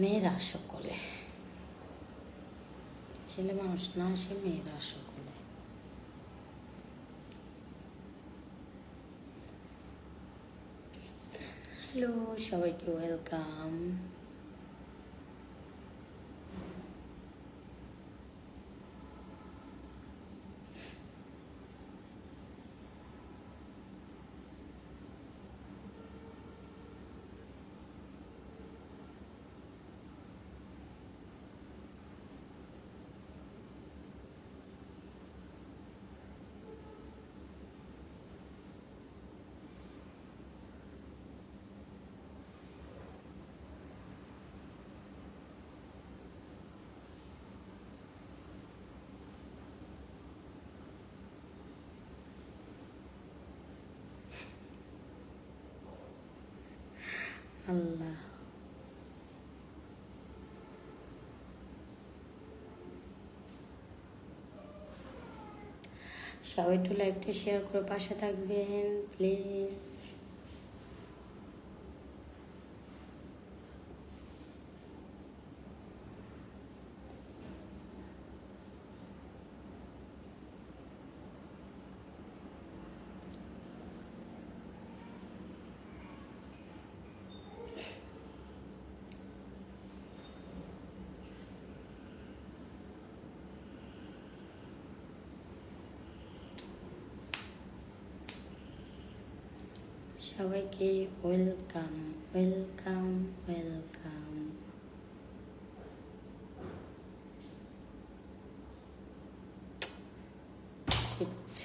মেয়েরা সকলে, ছেলে মানুষ না, সে মেয়েরা সকলে। হ্যালো, সবাইকে ওয়েলকাম। আল্লাহ, সবাই একটু লাইভটা শেয়ার করে পাশে থাকবেন প্লিজ। সবাইকে ওয়েলকাম ওয়েলকাম ওয়েলকাম। শিট,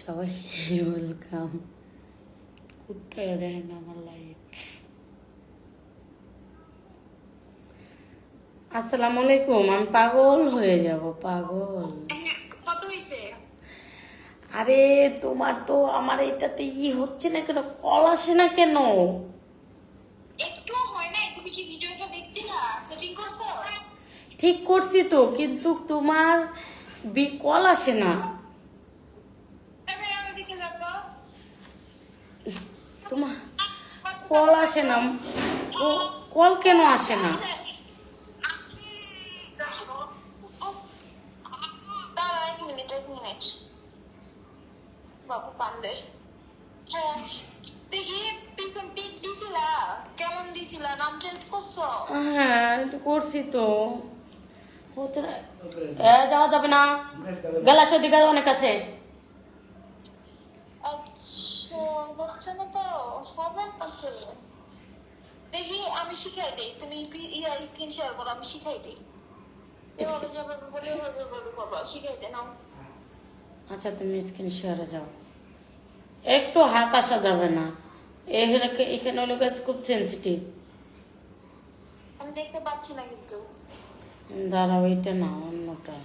সবাইকে ওয়েলকাম। কোথায় দেখেন আমার লাইভ। আসসালামু আলাইকুম। আমি পাগল হয়ে যাব, পাগল। আরে তোমার তো আমার এটাতে হচ্ছে না কেন, কল আসে না কেন? ঠিক করছি তো, কিন্তু তোমার কল আসে না। তোমার কল আসে না, কল কেন আসে না? বাবু কান্দে। হ্যাঁ, কেমন দিছিলা? নাম চেঞ্জ করছো? হ্যাঁ, করছি তো। যাওয়া যাবে না, গেলাস ওদিকে অনেক আছে। আচ্ছা, হচ্ছে না তো, হবে কাছে। দেখি আমি শিখাই দিই, তুমি স্ক্রিন শেয়ার করো, আমি শিখাই দিই। এভাবে যাবে বলে বাবা শিখাই দে নাও। আচ্ছা, তুমি স্ক্রিন শেয়ারে যাও। একটু হাত আসা যাবে না, এখানে হলো গাছ খুব সেন্সিটিভ। আমি দেখতে পাচ্ছি না কিন্তু। দাঁড়াও, এটা না, অন্যটা।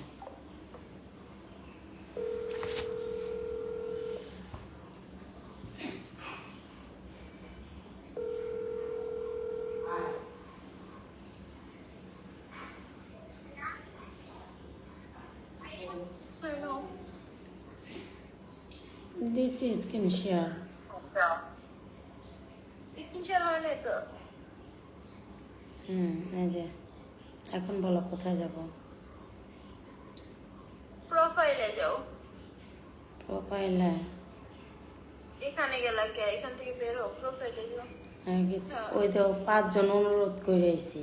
This is screen share. Screen share হয় না তো। এই যে এখন বলো কোথায় যাব? প্রোফাইলে যাও। প্রোফাইলে? এখানে গেলা কে? এখান থেকে বের হও, প্রোফাইলে যাও। ওই তো 5 জন অনুরোধ করে আইছি।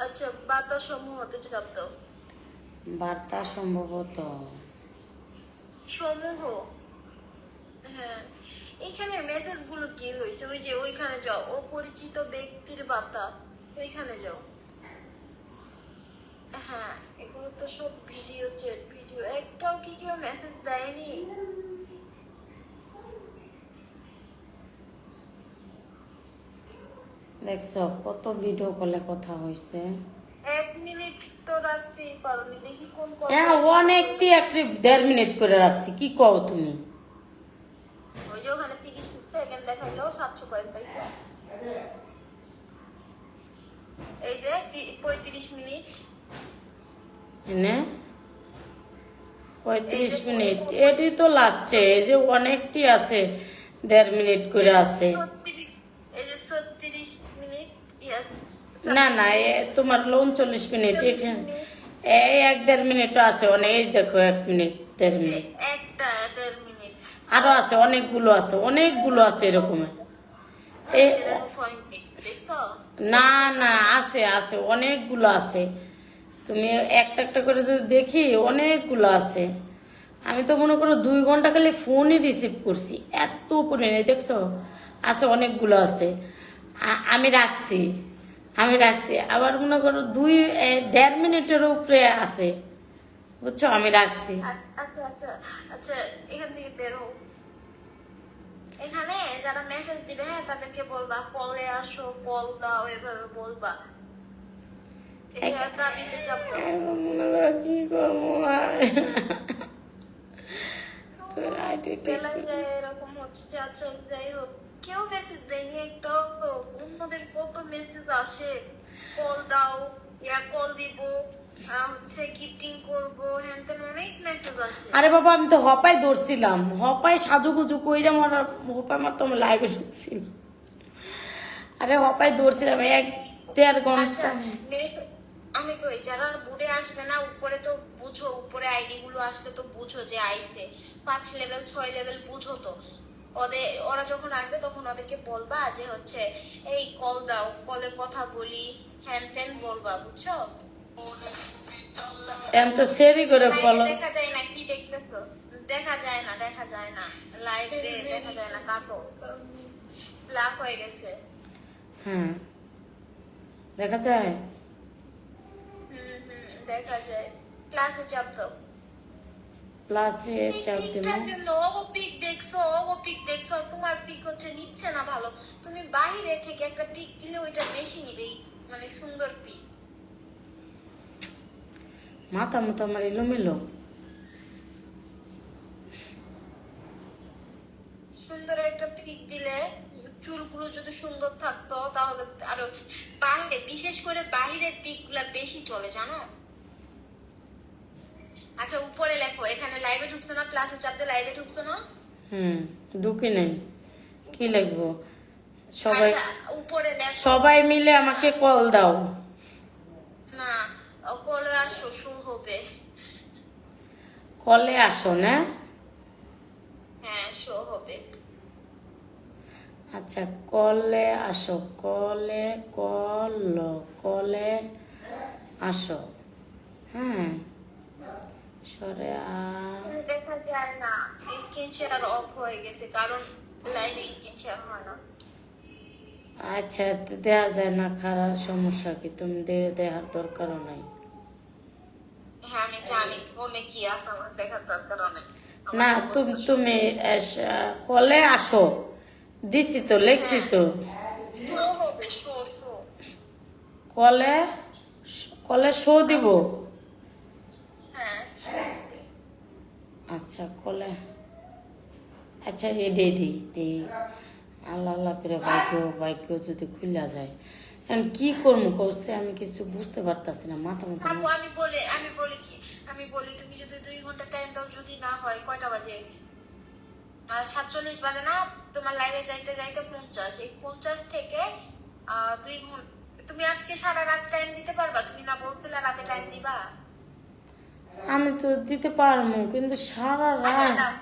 আচ্ছা, বার্তা সমূহতে চাপ দাও। বার্তা সম্ভবত সমূহ, হ্যাঁ। এখানে মেসেজ গুলো কি হয়েছে? ওই যে ওইখানে যাও, অপরিচিত ব্যক্তির বার্তা, ওইখানে যাও। হ্যাঁ, এগুলো তো সব ভিডিও চ্যাট, ভিডিও ভিডিও, একটাও কি কেউ মেসেজ দেয়নি? দেখছো কত ভিডিও কলে কথা হয়েছে। 1 মিনিট তো রাখতেই পারোনি, দেখি কোন হ্যাঁ অনেকটি একটি 1.5 মিনিট করে রাখছি, কি কও তুমি? ওই যে ওখানে 30 সেকেন্ড দেখাইলো, 700 পয়েন্ট পাইছো। এই যে 35 মিনিট, এনে 35 মিনিট, এটি তো লাস্টে, এই যে অনেকটি আছে 1.5 মিনিট করে আছে। 36, এই যে 36 মিনিট, ইয়েস। না না তোমার 39 মিনিট, এখানে এই 1.5 মিনিট আছে অনেক, এই দেখো 1 মিনিট 1.5 মিনিট একটা 1.5 মিনিট আরো আছে, অনেকগুলো আছে, অনেকগুলো আছে এরকমের। দেখছো? না না আছে আছে অনেকগুলো আছে, তুমি একটা একটা করে যদি দেখি অনেকগুলো আছে। আমি তো মনে করো 2 ঘন্টা খালি ফোনই রিসিভ করছি, এত পরিমাণে দেখছো আছে, অনেকগুলো আছে। আমি রাখছি আবার মনে করো 1.5 মিনিটের উপরে আছে, বুঝছো, আমি রাখছি। আচ্ছা আচ্ছা আচ্ছা, এখান থেকে বের হও। এখানে যারা মেসেজ দিবে, হ্যাঁ, তাদেরকে বলবা কলে আসো, কল দাও, এভাবে বলবা। এটা দাবিতে চাপ দাও। মনে করো কি করবো বেলা যায় এরকম হচ্ছে। আচ্ছা যাই হোক, কেউ মেসেজ দেয়নি একটা, অন্যদের কত মেসেজ আসে, কল দাও, কল দিব, হচ্ছে গিফটিং করবো, হ্যান তেন অনেক মেসেজ আসে। আরে বাবা আমি তো হপাই ধরছিলাম, হপাই সাজুগুজু কইরা মারা, হপাই মাত্র আমার লাইভে ঢুকছিল। আরে হপাই ধরছিলাম 1-1.5 ঘন্টা। আমি কই যারা বুড়ে আসবে না উপরে, তো বুঝো, উপরে আইডি গুলো আসলে তো বুঝো যে আইছে 5 লেভেল 6 লেভেল, বুঝো তো। ওরা যখন আসবে তখন ওদেরকে বলবা যে হচ্ছে এই কল দাও, কলে কথা বলি, হ্যান তেন বলবা, বুঝছো? এম তো সেরি করে ফলো। দেখা যায় না, কি দেখতেছো? দেখা যায় না, দেখা যায় না লাইভে, দেখা যায় না, কাটো, ব্ল্যাক হয়ে গেছে। হ্যাঁ দেখা যায়। দেখা যায়। ক্লাসে চাপ দাও। প্লাসে চাপ দিব। তোমার পিক হচ্ছে নিচ্ছে না ভালো, তুমি বাইরে থেকে একটা পিক দিলে ওইটা বেশি নিবে, মানে সুন্দর পিক। মাথা মতো আমার এলোমেলো। সুন্দর একটা পিক দিলে, চুলগুলো যদি সুন্দর থাকতো তাহলে আরো, বাইরে বিশেষ করে বাইরের পিক গুলা বেশি চলে, জানো? আচ্ছা উপরে লেখো, এখানে লাইভে ঢুকছো না, ক্লাসে চাপতে লাইভে ঢুকছো না? ঢুকি নাই, কি লিখবো? সবাই আচ্ছা, উপরে লেখো, সবাই মিলে আমাকে কল দাও। না কলে আসো, শো হবে। কলে আসো না? হ্যাঁ শো হবে। আচ্ছা কলে আসো, কলে আসো। হ্যাঁ সরে দেখা যায় না, স্ক্রিন শেয়ার অফ হয়ে গেছে, কারণ লাইভে স্ক্রিন শেয়ার হয় না। আচ্ছা দেয়া যায় না, খারাপ সমস্যা কি? তুমি দেওয়ার দরকারও নাই। হ্যাঁ আমি জানি, মনে কি আছে আমার, দেখার দরকার অনেক। না তুমি কলে আসো দিছি তো, লেখছি তো। শো হবে, শো শো। কলে শো দিব। হ্যাঁ শো হবে। আচ্ছা কলে, আচ্ছা রেডি দিই আল্লাহ আল্লাহ করে ভাগ্য যদি খুলে যায়। এখন কি করবো কৌছে, আমি কিছু বুঝতে পারতাছি না, মাথা মতো। আপু আমি বলি তুমি যদি 2 ঘন্টা টাইম দাও, যদি না হয় কয়টা বাজে? 47 বাজে না? তোমার লাইভে যাইতে যাইতে 50, এই 50 থেকে 2 ঘন্টা। তুমি আজকে সারা রাত টাইম দিতে পারবা? তুমি না বলছিলে রাতে টাইম দিবা? আমি তো দিতে পারবো, কিন্তু সারা আচ্ছা রাত দাও,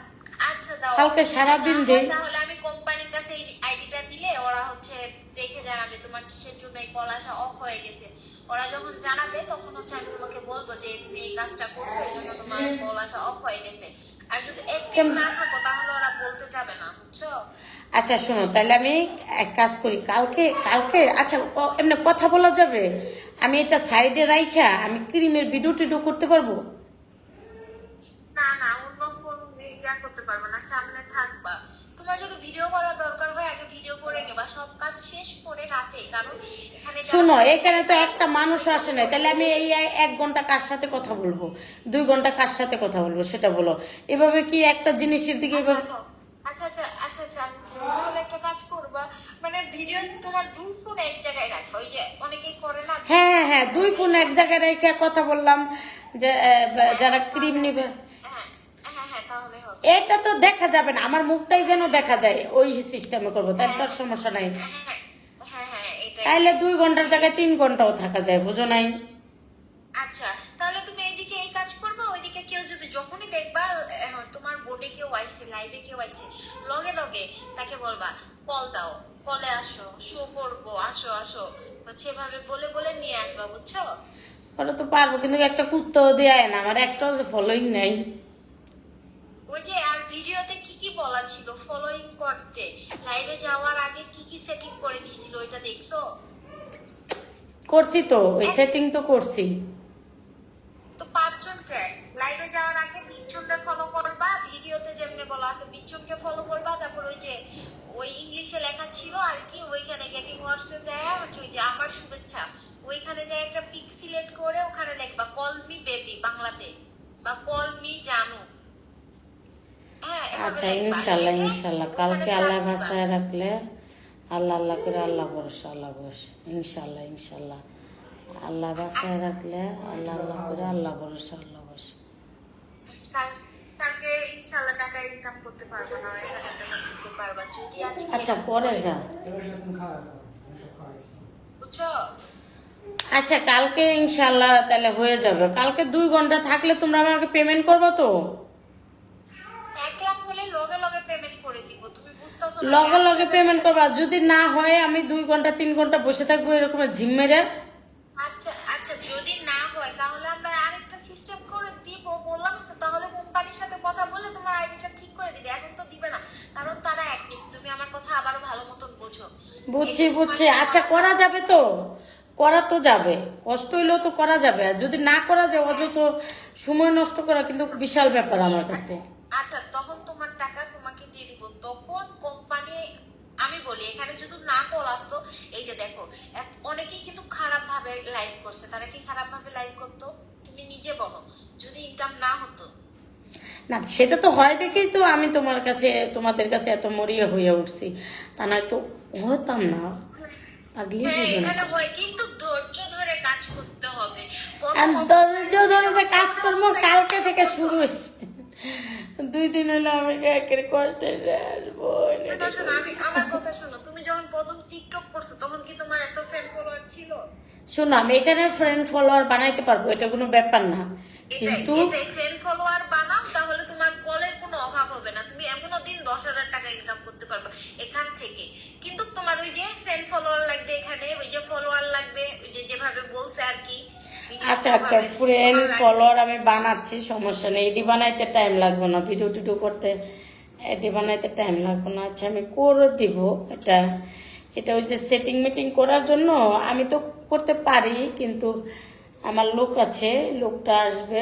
আচ্ছা দাও, কালকে সারাদিন দেই। তাহলে আমি কোম্পানির কাছে এই আইডিটা দিলে ওরা হচ্ছে দেখে জানাবে তোমার কিসের জন্য এই কল আসা অফ হয়ে গেছে। ওরা যখন জানাবে তখন হচ্ছে আমি তোমাকে বলবো যে তুমি এই কাজটা করছো, এই জন্য তোমার কল আসা অফ হয়ে গেছে। আর যদি একদম না থাকো তাহলে ওরা বলতে যাবে না, বুঝছো? আচ্ছা শোনো, তাহলে আমি এক কাজ করি, কালকে আচ্ছা এমনি কথা বলা যাবে? আমি এটা সাইডে রাইখা আমি ক্রিমের ভিডিও টিডিও করতে পারবো? না না, অন্য ফোন ইয়া করতে পারবে না, সামনে থাকবা। তোমার যদি ভিডিও করার দরকার হয় আগে ভিডিও করে নেবা, সব কাজ শেষ করে রাতে, কারণ এখানে শোনো, এখানে তো একটা মানুষ আসে না, তাহলে আমি এই 1 ঘন্টা কার সাথে কথা বলবো, 2 ঘন্টা কার সাথে কথা বলবো সেটা বলো। এভাবে কি একটা জিনিসের দিকে এভাবে আচ্ছা আচ্ছা আচ্ছা আচ্ছা, তাহলে একটা কাজ করবা, মানে ভিডিও তোমার দুই ফোন এক জায়গায় রাখবা, ওই যে অনেকেই করে না। হ্যাঁ হ্যাঁ হ্যাঁ, 2 ফোন এক জায়গায় রেখে কথা বললাম যে যারা ক্রিম নিবে। হ্যাঁ হ্যাঁ হ্যাঁ, তাহলে হবে। এটা তো দেখা যাবে না, আমার মুখটাই যেন দেখা যায়, ওই সিস্টেমে করবো, তাহলে তো আর সমস্যা নাই। হ্যাঁ হ্যাঁ হ্যাঁ, এটাই। তাইলে 2 ঘন্টার জায়গায় 3 ঘন্টাও থাকা যায়, বুঝো নাই? আচ্ছা, তাহলে তুমি এইদিকে এই কাজ করবে, ওইদিকে কেউ যদি যখনই দেখবা তোমার বোর্ডে কেউ আইছে, লাইভে কেউ আইছে, লগে লগে তাকে বলবা কল দাও, কলে আসো, শো করবো, আসো আসো, হচ্ছে এভাবে বলে বলে নিয়ে আসবা, বুঝছো? ওরা তো পারবো, কিন্তু একটা কুত্তাও দেয় না, আমার একটাও যে ফলোইং নাই। ওই যে আর ভিডিওতে কি কি বলা ছিল ফলোইং করতে, লাইভে যাওয়ার আগে কি কি সেটিং করে দিছিল ওইটা দেখছো? করছি তো, ওই সেটিং তো করছি। তো 5 জন কে লাইভে যাওয়ার আগে বিচ্ছুনকে ফলো করবা, ভিডিওতে যেমনি বলা আছে বিচ্ছুনকে ফলো করবা, তারপর ওই যে ওই ইংলিশে লেখা ছিল আর কি, ওইখানে গেটিং ওয়ার্ডসে যায় হচ্ছে ওই যে আমার শুভেচ্ছা, ওইখানে যায় একটা পিক সিলেক্ট করে ওখানে লিখবা কল মি বেবি বাংলাতে, বা কল মি জানু। হ্যাঁ, এভাবে আচ্ছা, লিখবা। ইনশাল্লাহ লিখে ইনশাল্লাহ, ওখানে কালকে চাপ আল্লাহ দিবা। ভাষায় রাখলে, আল্লাহ আল্লাহ করে আল্লাহ ভরসা, আল্লাহ ভরসা, ইনশাল্লাহ ইনশাল্লাহ, আল্লাহ ভাষায় রাখলে আল্লাহ আল্লাহ করে আল্লাহ ভরসা, আল্লাহ ভরসা। কালকে ইনশাআল্লাহ টাকা ইনকাম করতে পারবো না, 1000 টাকা করতে পারবা যদি আজকে। আচ্ছা পরে যা। বুঝছো? আচ্ছা কালকে ইনশাল্লাহ তাহলে হয়ে যাবে, কালকে 2 ঘন্টা থাকলে তোমরা আমাকে পেমেন্ট করবে তো? 1 লাখ হলে লগে লগে পেমেন্ট করে দিব, তুমি বুঝতেছো না? লগে লগে পেমেন্ট করবা, যদি না হয় আমি 2 ঘন্টা 3 ঘন্টা বসে থাকবো এরকম ঝিম মেরে। আচ্ছা আচ্ছা, যদি না হয় তাহলে আমরা আরেকটা সিস্টেম করে দিব, বললাম তো, তাহলে কোম্পানির সাথে কথা বলে তোমার আইডিটা ঠিক করে দিবে, এখন তো দিবে না কারণ তারা অ্যাক্টিভ, তুমি আমার কথা আবারও ভালো মতন বোঝো। বুঝছি বুঝছি, আচ্ছা করা যাবে তো, করা তো যাবে, কষ্ট হইলেও তো করা যাবে, আর যদি না করা যায় অযথা সময় নষ্ট করা কিন্তু বিশাল ব্যাপার আমার কাছে। আচ্ছা, তখন তোমার টাকা তোমাকে দিয়ে দিব, তখন কোম্পানি, আমি বলি এখানে যদি না কল আসতো, এই যে দেখো অনেকেই কিন্তু খারাপ ভাবে লাইভ করছে, তারা কি খারাপ ভাবে লাইভ করতো? তুমি নিজে বলো, যদি ইনকাম না হতো। না সেটা তো হয় দেখেই তো আমি তোমার কাছে, তোমাদের কাছে এত মরিয়া হয়ে উঠছি, তা নয় তো হতাম না, পাগলি হ্যাঁ, বুঝো না। এখানে হয়, কিন্তু ধৈর্য ধরে কাজ করতে হবে। আর ধৈর্য ধরে যে কাজ করবো কালকে থেকে শুরু হয়েছে, 2 দিন হলো আমি একের কষ্টে আসবো। সেটা শোনো, আমার কথা শোনো, তুমি যখন প্রথম টিকটক করছো তখন কি তোমার এত ফ্রেন্ড ফলোয়ার ছিল? শোনো, আমি এখানে ফ্রেন্ড ফলোয়ার বানাইতে পারবো, এটা কোনো ব্যাপার না, কিন্তু এটাই ফ্রেন্ড ফলোয়ার বানাও, তাহলে তোমার কলের কোনো অভাব হবে না, তুমি এমনও দিন 10,000 টাকা ইনকাম করতে পারবে এখান থেকে। কিন্তু তোমার ওই যে ফ্রেন্ড ফলোয়ার লাগবে, এখানে ওই যে ফলোয়ার লাগবে, ওই যে যেভাবে বলছে আর কি। আচ্ছা আচ্ছা, ফ্রেন্ড ফলোয়ার আমি বানাচ্ছি, সমস্যা নেই, এডি বানাইতে টাইম লাগবে না, ভিডিও টিডিও করতে এডি বানাইতে টাইম লাগবে না। আচ্ছা আমি করে দিব এটা, এটা ওই যে সেটিং মিটিং করার জন্য আমি তো করতে পারি, কিন্তু আমার লোক আছে, লোকটা আসবে,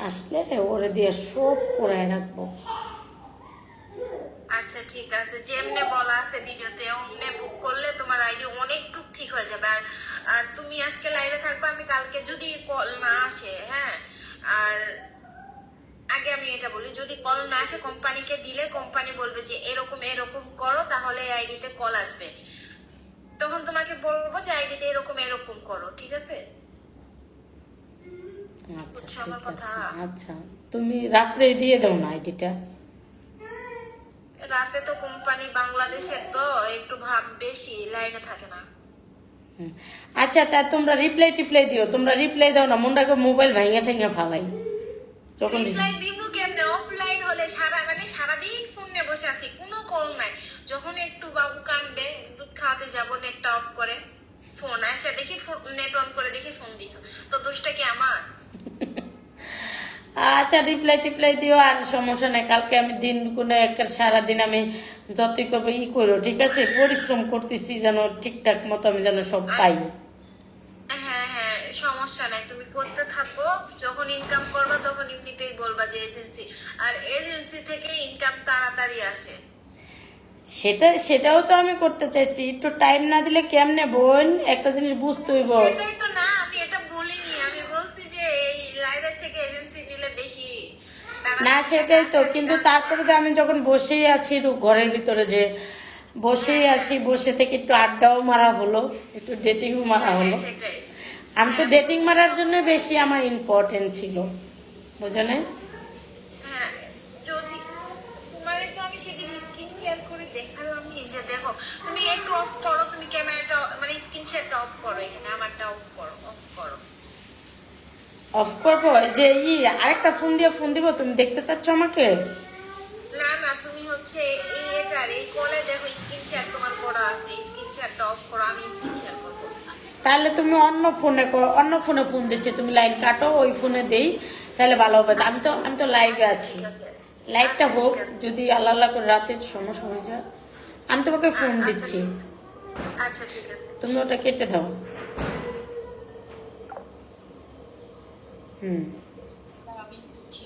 আসলে ওরে দিয়ে সব করে রাখবো। আচ্ছা ঠিক আছে, যেমনে বলা আছে ভিডিওতে অমনে বুক করলে তোমার আইডি অনেকটুক ঠিক হয়ে যাবে। আর আর তুমি আজকে লাইভে থাকবে, আমি কালকে যদি কল না আসে, হ্যাঁ, আর আগে আমি এটা বলি, যদি কল না আসে কোম্পানিকে দিলে কোম্পানি বলবে যে এরকম এরকম করো, তাহলে আইডিতে কল আসবে, তখন তোমাকে বলবো যে আইডিতে এরকম এরকম করো, ঠিক আছে? আচ্ছা বুঝছো ঠিক আমার কথা? আছে, আচ্ছা তুমি রাত্রে দিয়ে দাও না আইডিটা। রাতে তো কোম্পানি বাংলাদেশের তো একটু ভাব বেশি, লাইনে থাকে না। আচ্ছা তা তোমরা রিপ্লাই টিপ্লাই দিও, তোমরা রিপ্লাই দাও না, মনটাকে মোবাইল ভাঙে ঠেঙে ফালাই যখন রিপ্লাই দিব কেমনে? অফলাইন হলে সারাদিন ফোন নিয়ে বসে আছি, কোনো কল নাই, যখন একটু বাবু কান্দে, দুধ খাওয়াতে যাবো, নেটটা অফ করে ফোন আসে, দেখি নেট অন করে দেখি ফোন দিছো, তো দোষটা কি আমার? আচ্ছা রিপ্লাই টিপ্লাই দিও, আর সমস্যা নেই, কালকে আমি দিন কোনো একটা সারাদিন আমি যতই করবো করো, ঠিক আছে, পরিশ্রম করতেছি যেন ঠিকঠাক মতো আমি যেন সব পাই। হ্যাঁ হ্যাঁ, সমস্যা নাই, তুমি করতে থাকো। যখন ইনকাম করবা তখন এমনিতেই বলবা যে এজেন্সি, আর এজেন্সি থেকে ইনকাম তাড়াতাড়ি আসে। সেটাও তো আমি করতে চাইছি, একটু টাইম না দিলে কেমনে বোন, একটা জিনিস বুঝতে হইব। সেটাই তো না, আমি এটা বলিনি, আমি বলছি যে এই রাইডার থেকে এজেন্সি নিলে বেশি না সেটাই তো, কিন্তু তারপরে তো আমি যখন বসেই আছি ঘরের ভিতরে, যে বসেই আছি, বসে থেকে একটু আড্ডাও মারা হলো, একটু ডেটিংও মারা হলো। সেটাই। আমি তো ডেটিং মারার জন্য বেশি আমার ইম্পর্টেন্ট ছিল, বুঝো না? হ্যাঁ, যদি তোমার তো আমি সেদিন স্ক্রিন শেয়ার করে দেখালাম, যে দেখো তুমি একটু অফ করো, তুমি ক্যামেরাটা মানে স্ক্রিন শেয়ারটা অফ করো, এখানে আমারটা অফ করো, অফ করো। অফ করবো? যে আরেকটা ফোন দিব, তুমি দেখতে চাচ্ছ আমাকে? না না, তুমি হচ্ছে এই এটার এই কলে দেখো স্ক্রিন শেয়ার তোমার করা আছে, স্ক্রিন শেয়ারটা অফ করো, আমি স্ক্রিন শেয়ার করবো। তাহলে তুমি অন্য ফোনে ফোন দিচ্ছি, তুমি লাইন কাটো, ওই ফোনে দেই, তাহলে ভালো হবে। আমি তো লাইভে আছি, লাইভটা হোক, যদি আল্লাহ আল্লাহ করে রাতে সমস্যা হয়ে যায় আমি তোমাকে ফোন দিচ্ছি, আচ্ছা ঠিক আছে। তুমি ওটা কেটে দাও। হুম। আমি দিচ্ছি।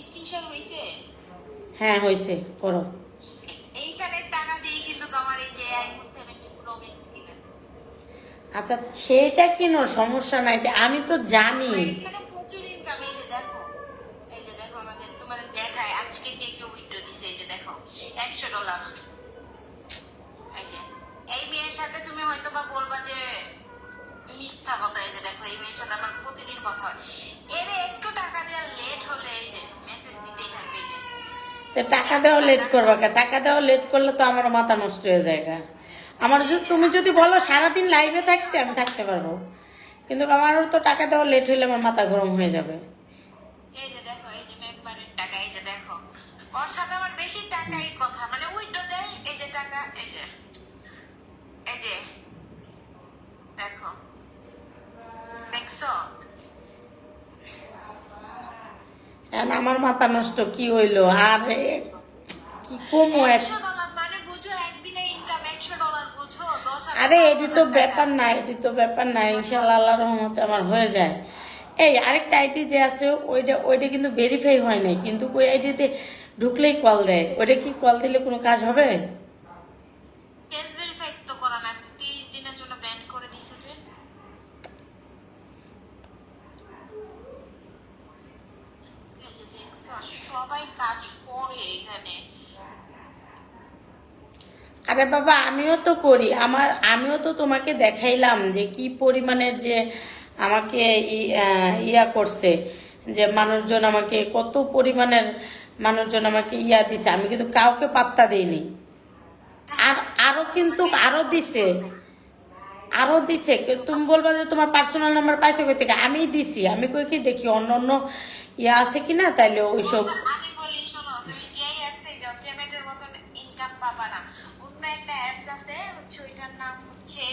স্ক্রিন শেয়ার হয়েছে? হ্যাঁ হয়েছে, করো। এইখানে টাকা দিয়ে কিন্তু আমার এই যে আইফোন 17 প্রো ম্যাক্স কিনা। আচ্ছা সেটা কিনো, সমস্যা নাই, আমি তো জানি। এখানে প্রচুর ইনকাম, এই যে দেখো, এই যে দেখো আমাদের তোমার দেখায় আজকে কে কে উইথড্র দিছে, এই যে দেখো $100। এই যে এই মেয়ের সাথে তুমি হয়তো বা বলবা যে মিথ্যা কথা, এই যে দেখো এই মেয়ের সাথে আমার প্রতিদিন কথা হয়, এর একটু টাকা দেওয়া লেট হলে এই যে মেসেজ দিতেই থাকবে, এই যে তো টাকা দেওয়া লেট করবা কে? টাকা দেওয়া লেট করলে তো আমার মাথা নষ্ট হয়ে যায় গা। তুমি যদি বলো সারাদিন লাইভে থাকতে, আমি থাকতে পারবো, কিন্তু আমারও তো টাকা দেওয়া লেট হইলে আমার মাথা গরম হয়ে যাবে। এই যে দেখো এই যে মেম্বারের টাকা, এই যে দেখো ওর সাথে আমার বেশি টাকাই কথা, মানে উইথড্র দেয়, এই যে টাকা, এই যে এই যে দেখো, দেখছো? এখন আমার মাথা নষ্ট কি হইলো আর কি কমো এক। $100 মানে বুঝো একদিনে ইনকাম $100, বুঝো 10,000 আরে এটি তো ব্যাপার না, এটি তো ব্যাপার না, ইনশাল্লাহ আল্লাহর রহমতে আমার হয়ে যায়। এই আরেকটা আইটি যে আছে, ওইটা কিন্তু ভেরিফাই হয় নাই, কিন্তু ওই আইডিতে ঢুকলেই কল দেয়, ওইটা কি কল দিলে কোনো কাজ হবে? কেস ভেরিফাই তো করা না, 30 দিনের জন্য ব্যান করে দিছে যে। এই যে দেখছো সবাই কাজ করে এখানে। আরে বাবা আমিও তো করি, আমিও তো তোমাকে দেখাইলাম যে কি পরিমাণের যে আমাকে ইয়া করছে, যে মানুষজন আমাকে কত পরিমাণের মানুষজন আমাকে ইয়া দিছে, আমি কিন্তু কাউকে পাত্তা দিইনি। আর আরো দিছে, তুমি বলবা যে তোমার পার্সোনাল নাম্বার পাইছো কই থেকে, আমি দিছি, আমি কই কি দেখি অন্য অন্য ইয়া আছে কিনা, তাইলে ওইসব। আমি বলি শোনো, তুমি যে অ্যাপসে যাও জেমেটের মতন ইনকাম পাবা না, অন্য একটা অ্যাপ আছে হচ্ছে, ওইটার নাম হচ্ছে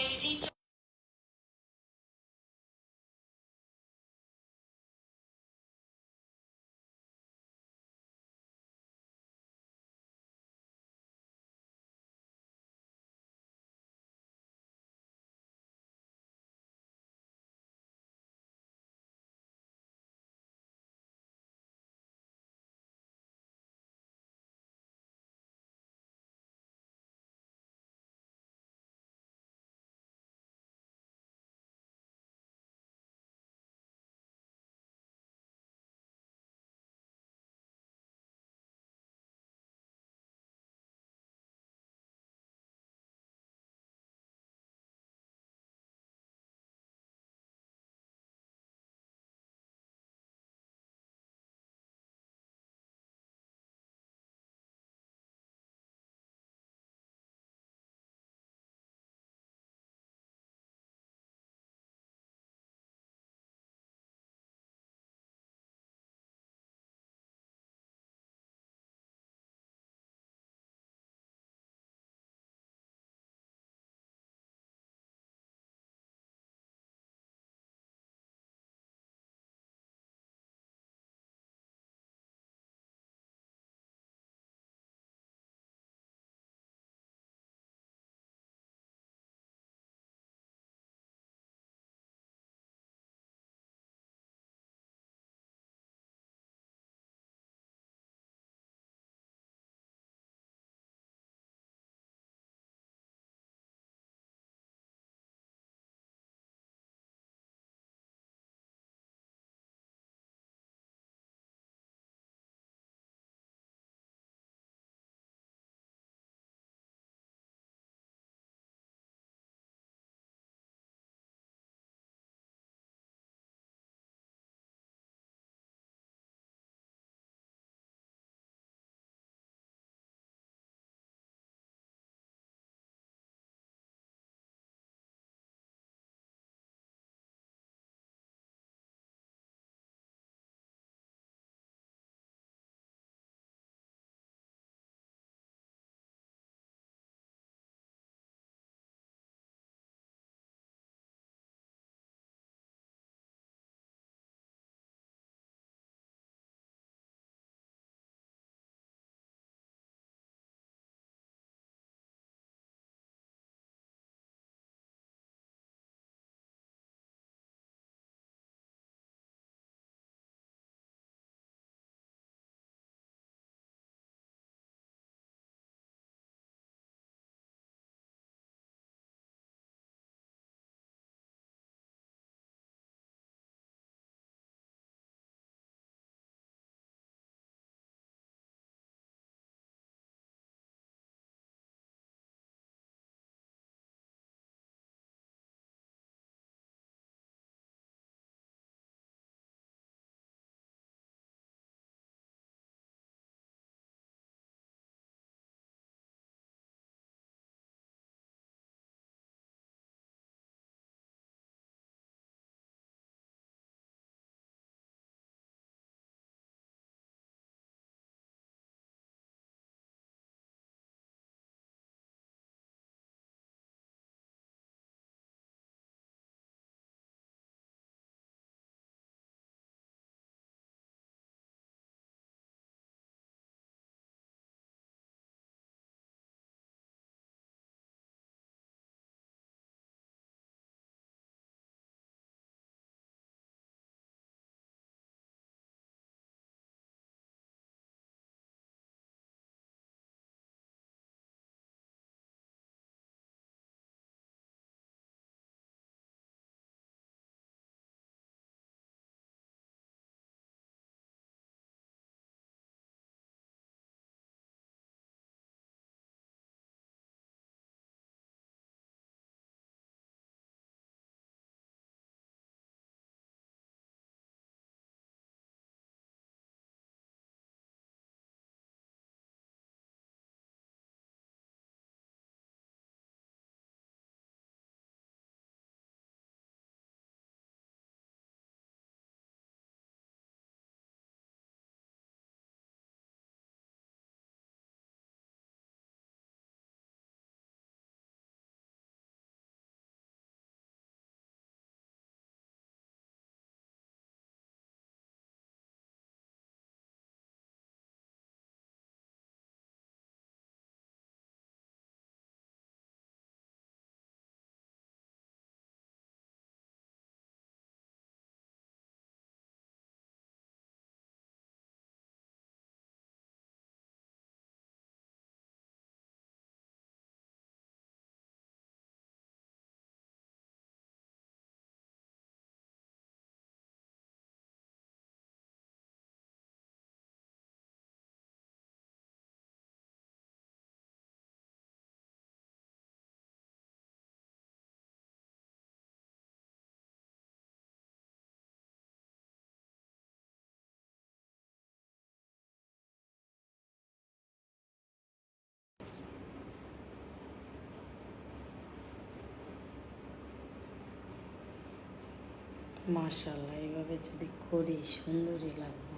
মাশাআল্লাহ, এইভাবে যদি করি সুন্দরই লাগবে।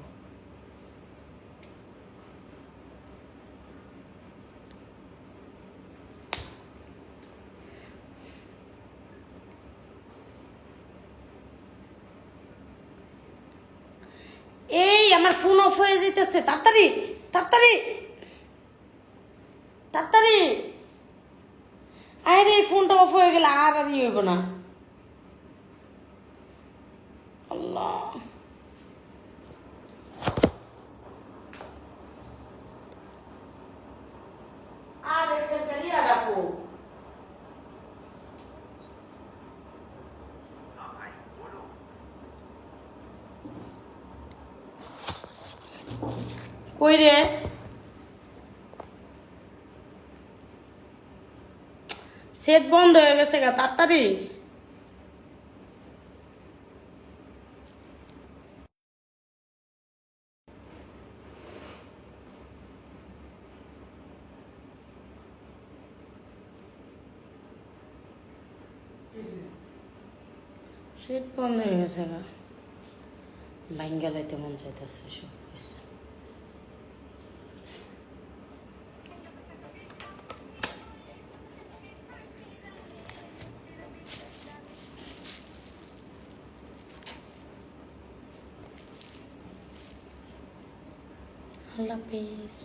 এই আমার ফোন অফ হয়ে যেতেছে, তাড়াতাড়ি তাড়াতাড়ি তাড়াতাড়ি। আরে এই ফোনটা অফ হয়ে গেলে আর আর হইব না। আল্লাহ, আর এখানকার ইয়া রাখো। কই রে? সেট বন্ধ হয়ে গেছে গা, তাড়াতাড়ি। সেট বন্ধ হয়ে গেছে গা, লাইন গেলাইতে মন চাইতেছে সব কিছু। আল্লাহ হাফেজ।